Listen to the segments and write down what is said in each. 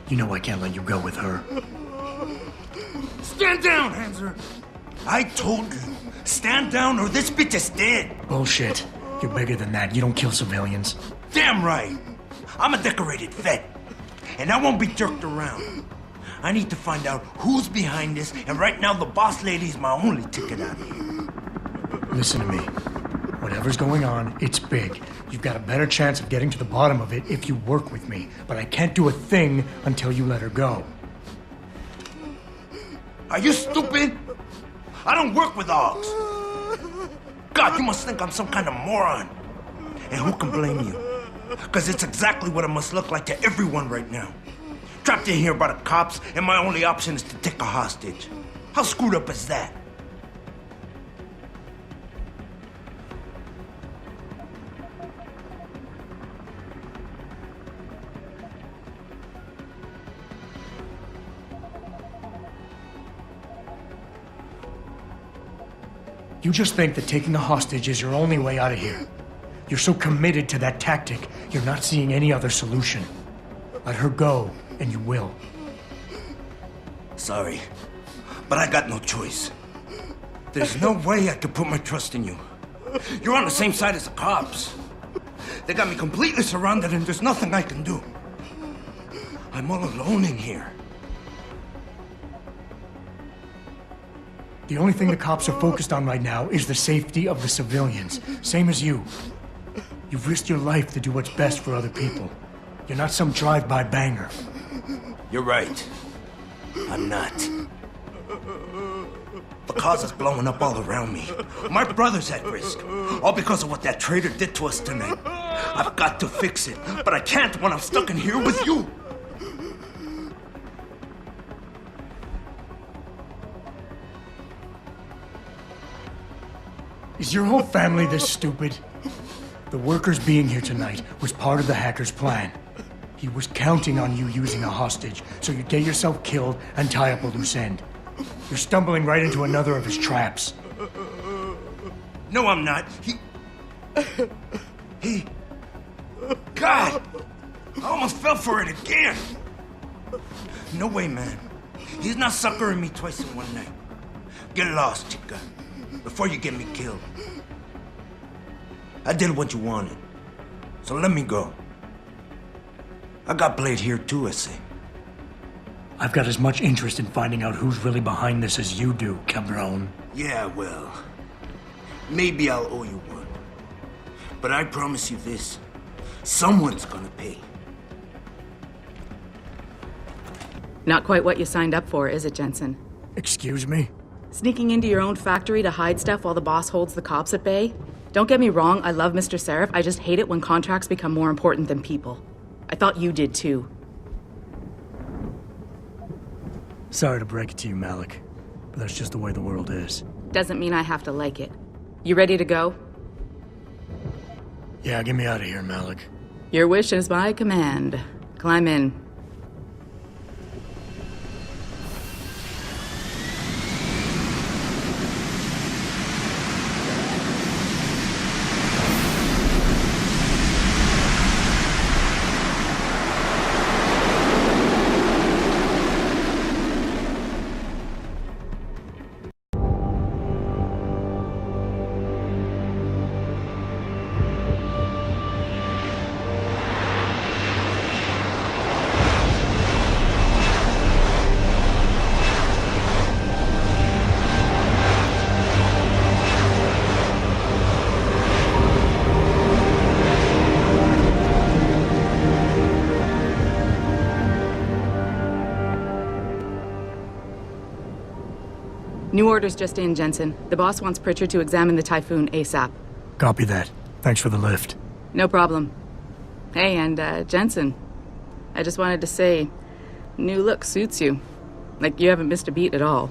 You know I can't let you go with her. Stand down, Hanser! I told you, stand down or this bitch is dead! Bullshit. You're bigger than that. You don't kill civilians. Damn right! I'm a decorated vet, and I won't be jerked around. I need to find out who's behind this, and right now the boss lady's my only ticket out of here. Listen to me. Whatever's going on, it's big. You've got a better chance of getting to the bottom of it if you work with me. But I can't do a thing until you let her go. Are you stupid? I don't work with dogs. God, you must think I'm some kind of moron. And who can blame you? Because it's exactly what it must look like to everyone right now. Trapped in here by the cops, and my only option is to take a hostage. How screwed up is that? You just think that taking a hostage is your only way out of here. You're so committed to that tactic, you're not seeing any other solution. Let her go, and you will. Sorry, but I got no choice. There's no way I could put my trust in you. You're on the same side as the cops. They got me completely surrounded and there's nothing I can do. I'm all alone in here. The only thing the cops are focused on right now is the safety of the civilians, same as you. You've risked your life to do what's best for other people. You're not some drive-by banger. You're right. I'm not. The cause is blowing up all around me. My brother's at risk. All because of what that traitor did to us tonight. I've got to fix it, but I can't when I'm stuck in here with you. Is your whole family this stupid? The workers being here tonight was part of the hacker's plan. He was counting on you using a hostage, so you'd get yourself killed and tie up a loose end. You're stumbling right into another of his traps. No, I'm not. God! I almost fell for it again! No way, man. He's not suckering me twice in one night. Get lost, chica, before you get me killed. I did what you wanted, so let me go. I got Blade here too, I say. I've got as much interest in finding out who's really behind this as you do, cabron. Yeah, well, maybe I'll owe you one. But I promise you this, someone's gonna pay. Not quite what you signed up for, is it, Jensen? Excuse me? Sneaking into your own factory to hide stuff while the boss holds the cops at bay? Don't get me wrong, I love Mr. Seraph. I just hate it when contracts become more important than people. I thought you did too. Sorry to break it to you, Malik, but that's just the way the world is. Doesn't mean I have to like it. You ready to go? Yeah, get me out of here, Malik. Your wish is my command. Climb in. New orders just in, Jensen. The boss wants Pritchard to examine the Typhoon ASAP. Copy that. Thanks for the lift. No problem. Hey, and Jensen, I just wanted to say, new look suits you. Like you haven't missed a beat at all.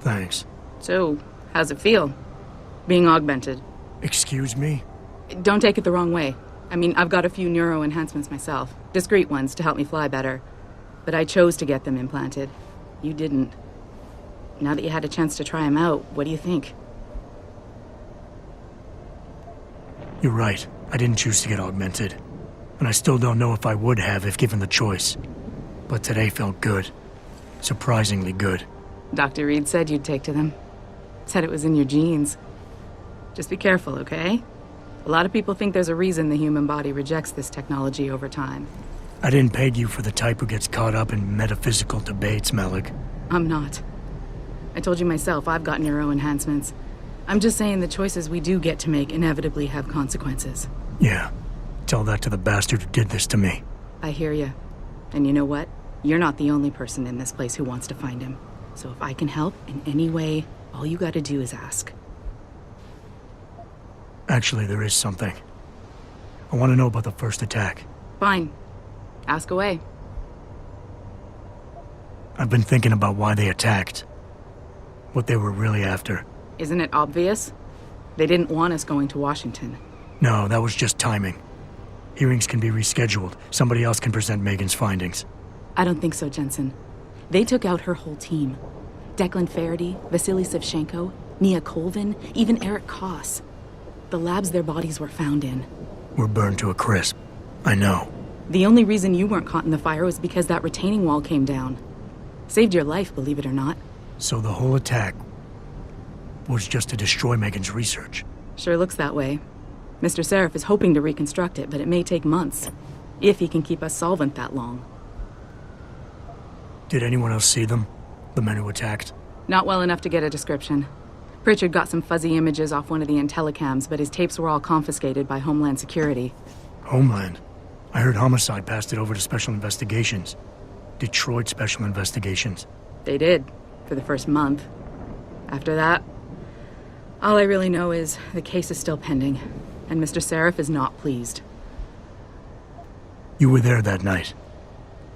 Thanks. So, how's it feel, being augmented? Excuse me? Don't take it the wrong way. I mean, I've got a few neuro enhancements myself. Discreet ones to help me fly better. But I chose to get them implanted. You didn't. Now that you had a chance to try them out, what do you think? You're right. I didn't choose to get augmented. And I still don't know if I would have if given the choice. But today felt good. Surprisingly good. Dr. Reed said you'd take to them. Said it was in your genes. Just be careful, okay? A lot of people think there's a reason the human body rejects this technology over time. I didn't peg you for the type who gets caught up in metaphysical debates, Malik. I'm not. I told you myself, I've got neuro enhancements. I'm just saying the choices we do get to make inevitably have consequences. Yeah. Tell that to the bastard who did this to me. I hear you. And you know what? You're not the only person in this place who wants to find him. So if I can help in any way, all you gotta do is ask. Actually, there is something. I want to know about the first attack. Fine. Ask away. I've been thinking about why they attacked. What they were really after. Isn't it obvious? They didn't want us going to Washington. No, that was just timing. Hearings can be rescheduled. Somebody else can present Megan's findings. I don't think so, Jensen. They took out her whole team. Declan Faraday, Vasily Savchenko, Nia Colvin, even Eric Koss. The labs their bodies were found in. We're burned to a crisp. I know. The only reason you weren't caught in the fire was because that retaining wall came down. Saved your life, believe it or not. So the whole attack was just to destroy Megan's research. Sure looks that way. Mr. Seraph is hoping to reconstruct it, but it may take months. If he can keep us solvent that long. Did anyone else see them? The men who attacked? Not well enough to get a description. Pritchard got some fuzzy images off one of the IntelliCams, but his tapes were all confiscated by Homeland Security. Homeland? I heard Homicide passed it over to Special Investigations. Detroit Special Investigations. They did, for the first month. After that, all I really know is the case is still pending, and Mr. Seraph is not pleased. You were there that night.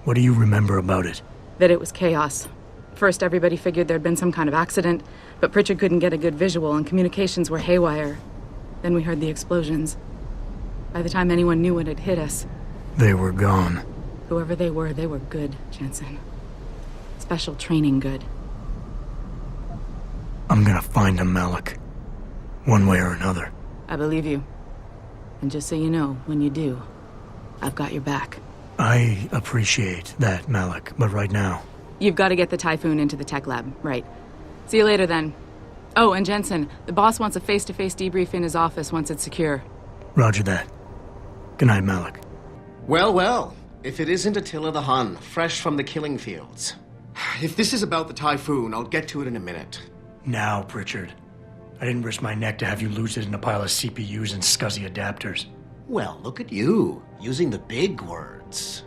What do you remember about it? That it was chaos. First, everybody figured there'd been some kind of accident, but Pritchard couldn't get a good visual and communications were haywire. Then we heard the explosions. By the time anyone knew what had hit us... They were gone. Whoever they were good, Jensen. Special training good. I'm gonna find them, Malik. One way or another. I believe you. And just so you know, when you do, I've got your back. I appreciate that, Malik, but right now... You've got to get the Typhoon into the tech lab, right. See you later, then. Oh, and Jensen, the boss wants a face-to-face debrief in his office once it's secure. Roger that. Good night, Malik. Well, well. If it isn't Attila the Hun, fresh from the killing fields. If this is about the Typhoon, I'll get to it in a minute. Now, Pritchard. I didn't risk my neck to have you lose it in a pile of CPUs and scuzzy adapters. Well, look at you, using the big words.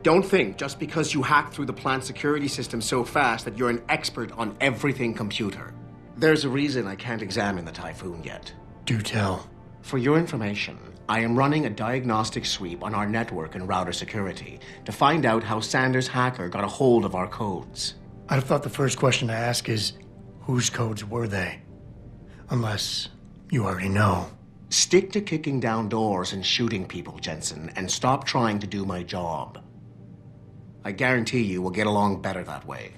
Don't think just because you hacked through the plant security system so fast that you're an expert on everything computer. There's a reason I can't examine the Typhoon yet. Do tell. For your information, I am running a diagnostic sweep on our network and router security to find out how Sanders' hacker got a hold of our codes. I'd have thought the first question to ask is, whose codes were they? Unless you already know. Stick to kicking down doors and shooting people, Jensen, and stop trying to do my job. I guarantee you we'll get along better that way.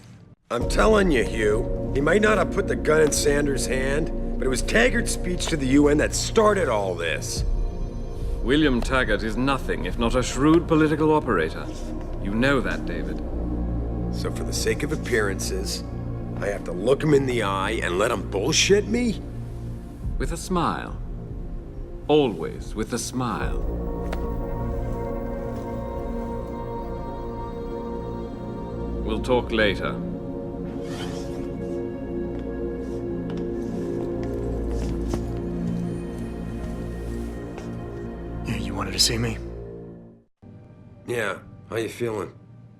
I'm telling you, Hugh, he might not have put the gun in Sanders' hand, but it was Taggart's speech to the UN that started all this. William Taggart is nothing if not a shrewd political operator. You know that, David. So for the sake of appearances, I have to look him in the eye and let him bullshit me? With a smile. Always with a smile. We'll talk later. You wanted to see me? Yeah, how you feeling?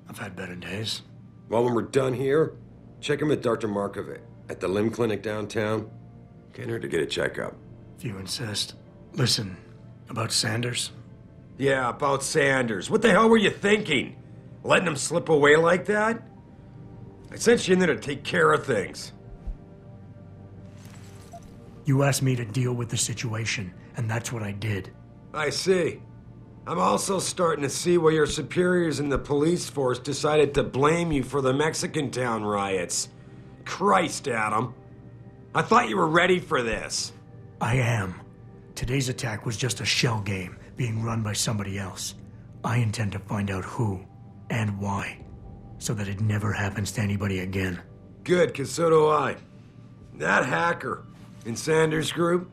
I've had better days. Well, when we're done here, check in with Dr. Markovic at the limb clinic downtown. Get her to get a checkup. If you insist. Listen, about Sanders? Yeah, about Sanders. What the hell were you thinking? Letting him slip away like that? I sent you in there to take care of things. You asked me to deal with the situation, and that's what I did. I see. I'm also starting to see why your superiors in the police force decided to blame you for the Mexican town riots. Christ, Adam. I thought you were ready for this. I am. Today's attack was just a shell game being run by somebody else. I intend to find out who and why, so that it never happens to anybody again. Good, because so do I. That hacker in Sanders' group,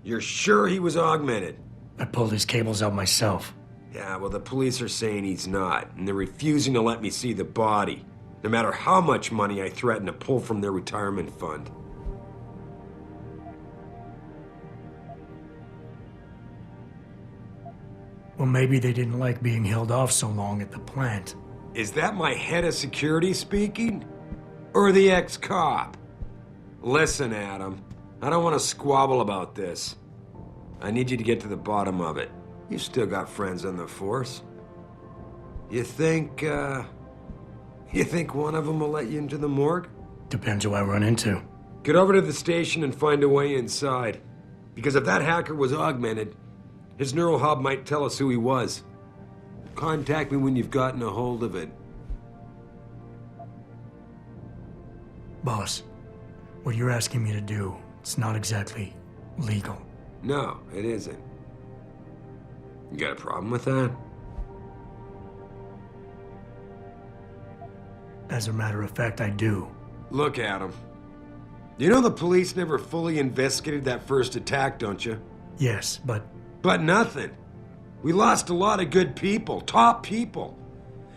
you're sure he was augmented? I pulled his cables out myself. Yeah, well, the police are saying he's not, and they're refusing to let me see the body, no matter how much money I threaten to pull from their retirement fund. Well, maybe they didn't like being held off so long at the plant. Is that my head of security speaking? Or the ex-cop? Listen, Adam, I don't want to squabble about this. I need you to get to the bottom of it. You still got friends on the force. You think one of them will let you into the morgue? Depends who I run into. Get over to the station and find a way inside. Because if that hacker was augmented, his neural hub might tell us who he was. Contact me when you've gotten a hold of it. Boss, what you're asking me to do, it's not exactly legal. No, it isn't. You got a problem with that? As a matter of fact, I do. Look, Adam. You know the police never fully investigated that first attack, don't you? Yes, but... But nothing. We lost a lot of good people, top people.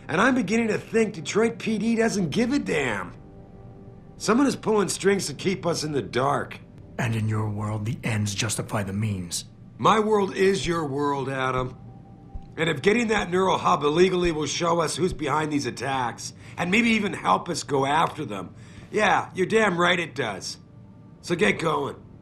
And I'm beginning to think Detroit PD doesn't give a damn. Someone is pulling strings to keep us in the dark. And in your world, the ends justify the means. My world is your world, Adam. And if getting that neural hub illegally will show us who's behind these attacks, and maybe even help us go after them, yeah, you're damn right it does. So get going.